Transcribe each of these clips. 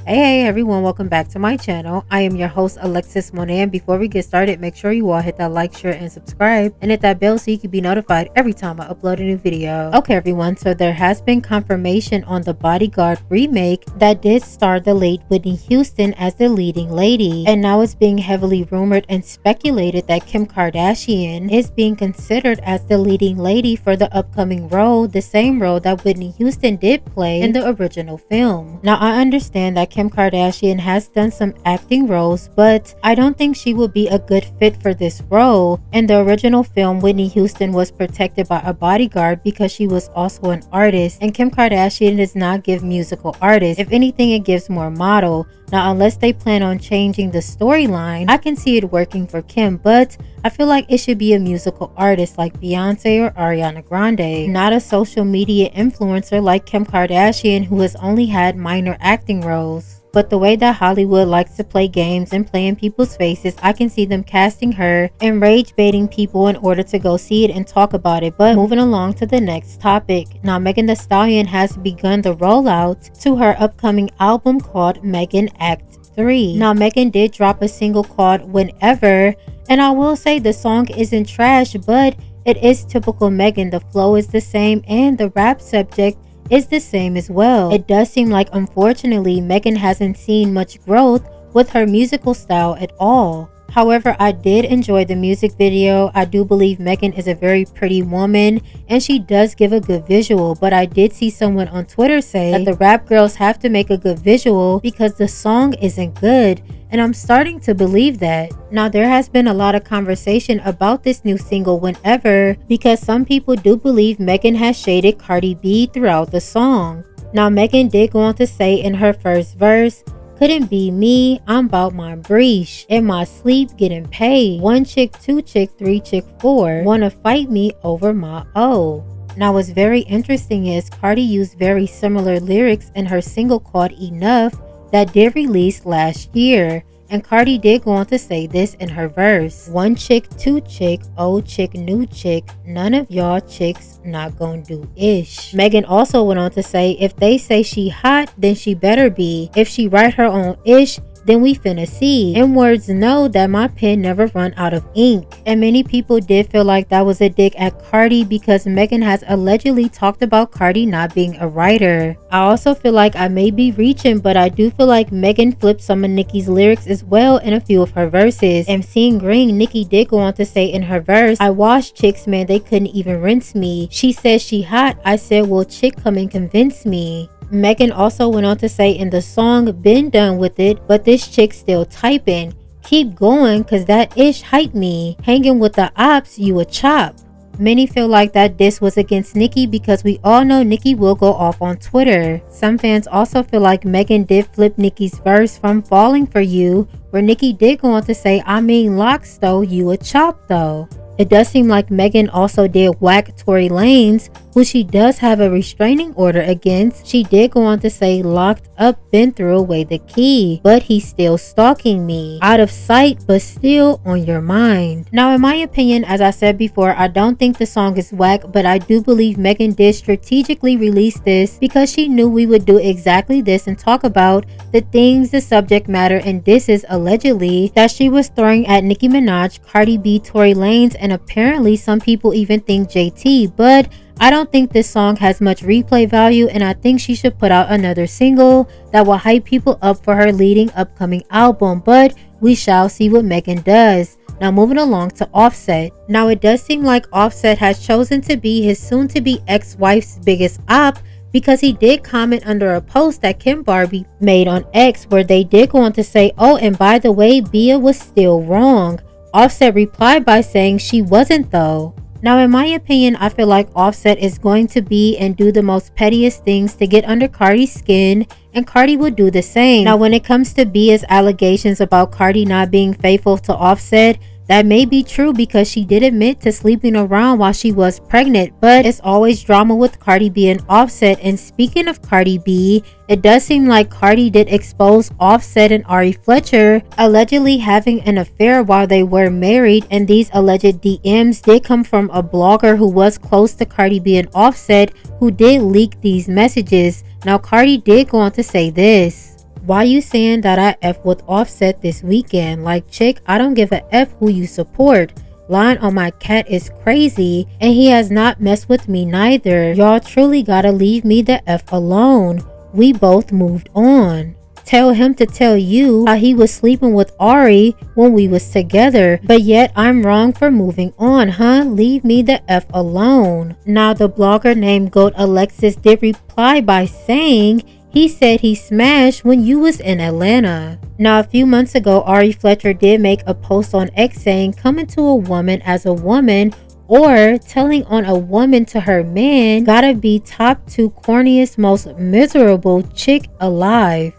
Hey everyone, welcome back to my channel. I am your host Alexis Monet, and before we get started, make sure you all hit that like, share, and subscribe, and hit that bell so you can be notified every time I upload a new video. Okay everyone, so there has been confirmation on the Bodyguard remake that did star the late Whitney Houston as the leading lady, and now it's being heavily rumored and speculated that Kim Kardashian is being considered as the leading lady for the upcoming role, the same role that Whitney Houston did play in the original film. Now I understand that Kim Kardashian has done some acting roles, but I don't think she would be a good fit for this role. In the original film, Whitney Houston was protected by a bodyguard because she was also an artist, and Kim Kardashian does not give musical artists. If anything, it gives more model. Now, unless they plan on changing the storyline, I can see it working for Kim, but I feel like it should be a musical artist like Beyonce or Ariana Grande, not a social media influencer like Kim Kardashian, who has only had minor acting roles. But the way that Hollywood likes to play games and play in people's faces, I can see them casting her and rage baiting people in order to go see it and talk about it. But moving along to the next topic. Now, Megan Thee Stallion has begun the rollout to her upcoming album called Megan Act 3. Now, Megan did drop a single called Whenever, and I will say the song isn't trash, but it is typical Megan. The flow is the same and the rap subject is the same as well. It does seem like, unfortunately, Megan hasn't seen much growth with her musical style at all. However, I did enjoy the music video. I do believe Megan is a very pretty woman and she does give a good visual, but I did see someone on Twitter say that the rap girls have to make a good visual because the song isn't good, and I'm starting to believe that. Now, there has been a lot of conversation about this new single Whenever because some people do believe Megan has shaded Cardi B throughout the song. Now, Megan did go on to say in her first verse, "Couldn't be me, I'm about my breesh. In my sleep getting paid. 1 chick, 2 chick, 3 chick, 4. Wanna fight me over my O." Now what's very interesting is Cardi used very similar lyrics in her single called Enough that did release last year. And Cardi did go on to say this in her verse. 1 chick, 2 chick, old chick, new chick. None of y'all chicks not gon' do ish. Megan also went on to say, if they say she hot, then she better be. If she write her own ish, then we finna see. In words, know that my pen never run out of ink. And many people did feel like that was a dig at Cardi because Megan has allegedly talked about Cardi not being a writer. I also feel like I may be reaching, but I do feel like Megan flipped some of Nicki's lyrics as well in a few of her verses. And seeing green, Nicki did go on to say in her verse, "I washed chicks, man, they couldn't even rinse me. She said she hot, I said, well, chick, come and convince me." Megan also went on to say in the song, "Been done with it, but this chick still typing. Keep going, cause that ish hype me. Hanging with the ops, you a chop." Many feel like that diss was against Nicki because we all know Nicki will go off on Twitter. Some fans also feel like Megan did flip Nicki's verse from Falling For You, where Nicki did go on to say, "I mean locks though, you a chop though." It does seem like Megan also did whack Tory Lanez, who she does have a restraining order against. She did go on to say, "Locked up, been threw away the key, but he's still stalking me. Out of sight, but still on your mind." Now, in my opinion, as I said before, I don't think the song is whack, but I do believe Megan did strategically release this because she knew we would do exactly this and talk about the things, the subject matter, and this is allegedly that she was throwing at Nicki Minaj, Cardi B, Tory Lanez, and apparently some people even think JT, but I don't think this song has much replay value, and I think she should put out another single that will hype people up for her leading upcoming album, but we shall see what Megan does. Now moving along to Offset. Now it does seem like Offset has chosen to be his soon-to-be ex-wife's biggest op because he did comment under a post that Kim Barbie made on X where they did go on to say, "Oh, and by the way, Bia was still wrong." Offset replied by saying she wasn't though. Now, in my opinion, I feel like Offset is going to be and do the most pettiest things to get under Cardi's skin, and Cardi will do the same. Now, when it comes to Bia's allegations about Cardi not being faithful to Offset, that may be true because she did admit to sleeping around while she was pregnant, but it's always drama with Cardi B and Offset. And speaking of Cardi B, it does seem like Cardi did expose Offset and Ari Fletcher allegedly having an affair while they were married, and these alleged DMs did come from a blogger who was close to Cardi B and Offset who did leak these messages. Now, Cardi did go on to say this. Why you saying that I F with Offset this weekend? Like, chick, I don't give a F who you support. Lying on my cat is crazy, and he has not messed with me neither. Y'all truly gotta leave me the F alone. We both moved on. Tell him to tell you how he was sleeping with Ari when we was together, but yet I'm wrong for moving on, huh? Leave me the F alone. Now the blogger named Goat Alexis did reply by saying he said he smashed when you was in Atlanta. Now a few months ago, Ari Fletcher did make a post on X saying coming to a woman as a woman or telling on a woman to her man gotta be top 2 corniest, most miserable chick alive.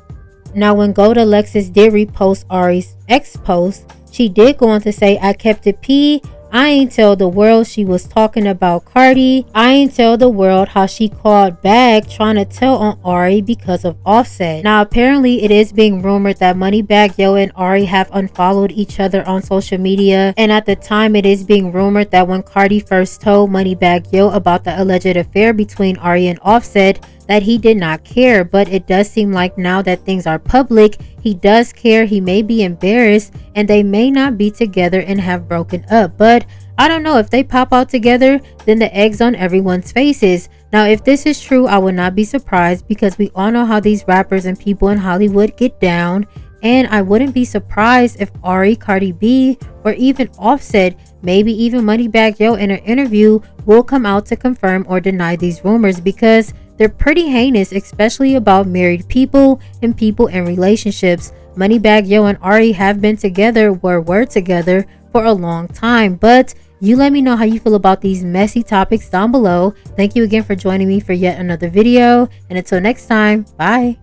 Now when Gold Alexis did repost Ari's X post, she did go on to say, I kept it P. I ain't tell the world she was talking about Cardi. I ain't tell the world how she called back trying to tell on Ari because of Offset. Now apparently it is being rumored that Moneybag Yo and Ari have unfollowed each other on social media, and at the time it is being rumored that when Cardi first told Moneybag Yo about the alleged affair between Ari and Offset, that he did not care, but it does seem like now that things are public, he does care. He may be embarrassed and they may not be together and have broken up, but I don't know, if they pop out together, then the egg's on everyone's faces. Now if this is true, I would not be surprised because we all know how these rappers and people in Hollywood get down, and I wouldn't be surprised if Ari, Cardi B, or even Offset, maybe even Moneybag Yo in an interview will come out to confirm or deny these rumors, because they're pretty heinous, especially about married people and people in relationships. Moneybag Yo and Ari have been together, were together for a long time, but you let me know how you feel about these messy topics down below. Thank you again for joining me for yet another video, and until next time, bye.